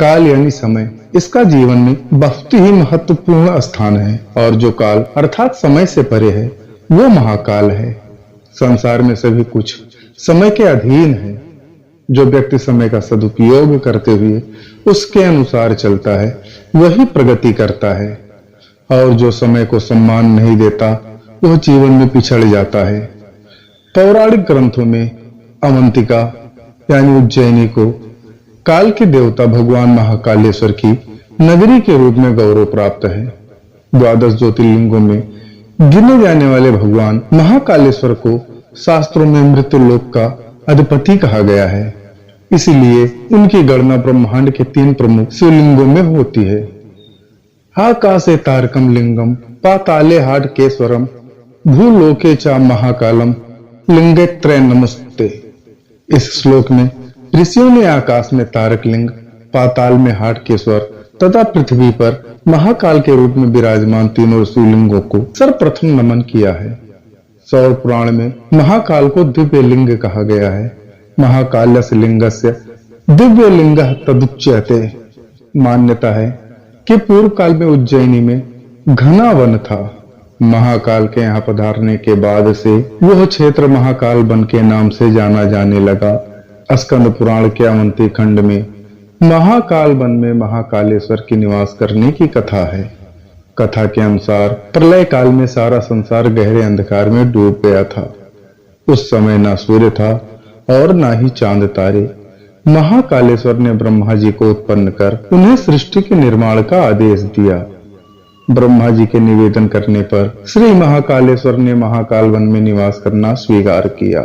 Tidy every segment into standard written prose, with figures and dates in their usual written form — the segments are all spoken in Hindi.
काल यानी समय, इसका जीवन में बहुत ही महत्वपूर्ण स्थान है और जो काल अर्थात समय से परे है वो महाकाल है। संसार में सभी कुछ समय के अधीन है। जो व्यक्ति समय का सदुपयोग करते हुए उसके अनुसार चलता है वही प्रगति करता है और जो समय को सम्मान नहीं देता वह जीवन में पिछड़ जाता है। पौराणिक ग्रंथों में अवंतिका यानी उज्जैनी को काल के देवता भगवान महाकालेश्वर की नगरी के रूप में गौरव प्राप्त है। 12 ज्योतिर्लिंगों में गिने जाने वाले भगवान महाकालेश्वर को शास्त्रों में मृत्युलोक का अधिपति कहा गया है। इसीलिए उनकी गणना ब्रह्मांड के 3 प्रमुख शिवलिंगों में होती है। आकाशे तारकम लिंगम, पाताले हाटकेश्वरम, भूलोके च महाकालम, लिंगत्रय नमस्ते। इस श्लोक में ऋषियों ने आकाश में तारक लिंग, पाताल में हाटकेश्वर तथा पृथ्वी पर महाकाल के रूप में विराजमान तीनों शिवलिंगों को सर्वप्रथम नमन किया है। सौर पुराण में महाकाल को दिव्य लिंग कहा गया है। महाकाल्यस्य लिंगस्य दिव्य लिंग तदुच्यते। मान्यता है कि पूर्व काल में उज्जैनी में घना वन था। महाकाल के यहाँ पधारने के बाद से वह क्षेत्र महाकाल वन के नाम से जाना जाने लगा। स्कंद पुराण के अवंती खंड में महाकाल वन में महाकालेश्वर की निवास करने की कथा है। कथा के अनुसार प्रलय काल में सारा संसार गहरे अंधकार में डूब गया था। उस समय ना सूर्य था और ना ही चांद तारे। महाकालेश्वर ने ब्रह्मा जी को उत्पन्न कर उन्हें सृष्टि के निर्माण का आदेश दिया। ब्रह्मा जी के निवेदन करने पर श्री महाकालेश्वर ने महाकाल वन में निवास करना स्वीकार किया।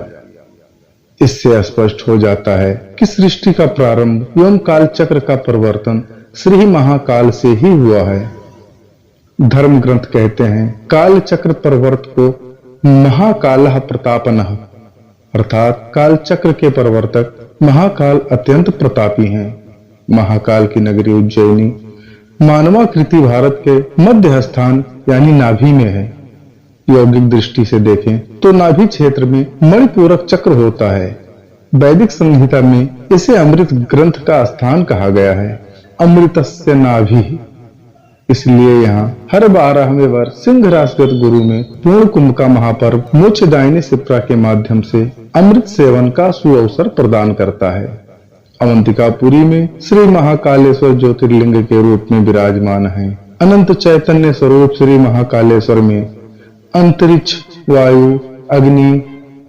इससे स्पष्ट हो जाता है कि सृष्टि का प्रारंभ एवं काल चक्र का परिवर्तन श्री महाकाल से ही हुआ है। धर्म ग्रंथ कहते हैं काल चक्र परिवर्त को महाकालः प्रतापनः, अर्थात काल चक्र के प्रवर्तक महाकाल अत्यंत प्रतापी हैं। महाकाल की नगरी उज्जैनी मानवाकृति भारत के मध्य स्थान यानी नाभि में है। यौगिक दृष्टि से देखें तो नाभि क्षेत्र में मणिपूरक चक्र होता है। वैदिक संहिता में इसे अमृत ग्रंथ का स्थान कहा गया है। अमृतस्य नाभि। इसलिए यहाँ हर 12वें वर्ष सिंह राशिगत गुरु में पूर्ण कुंभ का महापर्व मोक्षदायिनी शिप्रा के माध्यम से अमृत सेवन का सुअवसर प्रदान करता है। अवंतिकापुरी में श्री महाकालेश्वर ज्योतिर्लिंग के रूप में विराजमान है। अनंत चैतन्य स्वरूप श्री महाकालेश्वर में अंतरिक्ष, वायु, अग्नि,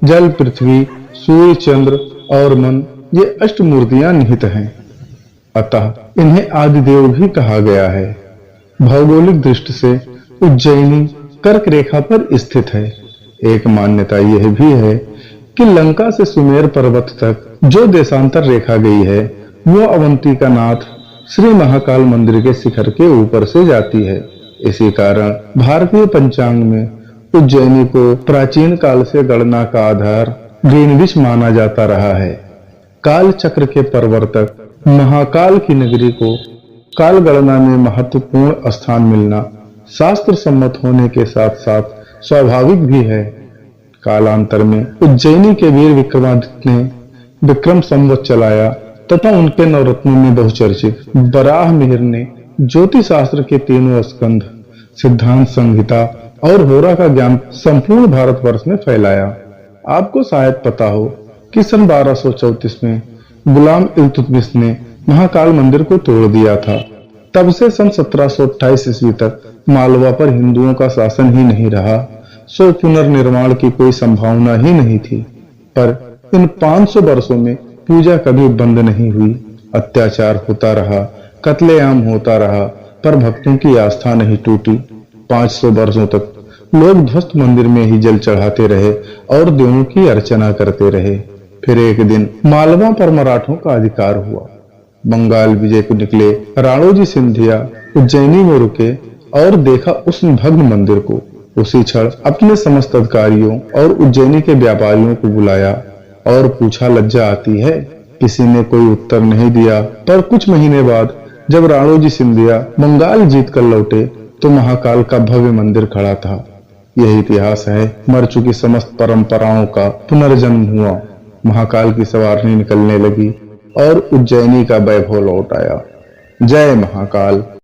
जल, पृथ्वी, सूर्य, चंद्र और मन ये अष्टमूर्तियां निहित हैं। अतः इन्हें आदिदेव भी कहा गया है। भौगोलिक दृष्टि से उज्जैनी कर्क रेखा पर स्थित है। एक मान्यता यह भी है कि लंका से सुमेर पर्वत तक जो देशांतर रेखा गई है वो अवंतिका नाथ श्री महाकाल मंदिर के शिखर के ऊपर से जाती है। इसी कारण भारतीय पंचांग में उज्जैनी को प्राचीन काल से गणना का आधार ग्रीनविच माना जाता रहा है। काल चक्र के प्रवर्तक महाकाल की नगरी को काल गणना में महत्वपूर्ण स्थान मिलना शास्त्र सम्मत होने के साथ साथ स्वाभाविक भी है। कालांतर में उज्जैनी के वीर विक्रमादित्य ने विक्रम संवत चलाया तथा उनके नवरत्नों में बहुचर्चित बराह मिहिर ने ज्योतिष शास्त्र के तीनों स्कंध, सिद्धांत संहिता और होरा का ज्ञान संपूर्ण भारतवर्ष में फैलाया। आपको शायद पता हो कि सन 1234 में गुलाम इल्तुतमिश ने महाकाल मंदिर को तोड़ दिया था। तब से सन 1728 ईस्वी तक मालवा पर हिंदुओं का शासन ही नहीं रहा, सो पुनर्निर्माण की कोई संभावना ही नहीं थी। पर इन 500 वर्षों में पूजा कभी बंद नहीं हुई। अत्याचार होता रहा, कत्लेआम होता रहा, पर भक्तों की आस्था नहीं टूटी। 500 वर्षों तक लोग ध्वस्त मंदिर में ही जल चढ़ाते रहे और देवों की अर्चना करते रहे। फिर एक दिन मालवा पर मराठों का अधिकार हुआ। बंगाल विजय को निकले राणोजी सिंधिया उज्जैनी में रुके और देखा उस भग्न मंदिर को। उसी क्षण अपने समस्त अधिकारियों और उज्जैनी के व्यापारियों को बुलाया और पूछा, लज्जा आती है? किसी ने कोई उत्तर नहीं दिया। पर कुछ महीने बाद जब राणोजी सिंधिया बंगाल जीत कर लौटे तो महाकाल का भव्य मंदिर खड़ा था। यही इतिहास है। मर चुकी समस्त परंपराओं का पुनर्जन्म हुआ। महाकाल की सवारनी निकलने लगी और उज्जैनी का वैभव लौट आया। जय महाकाल।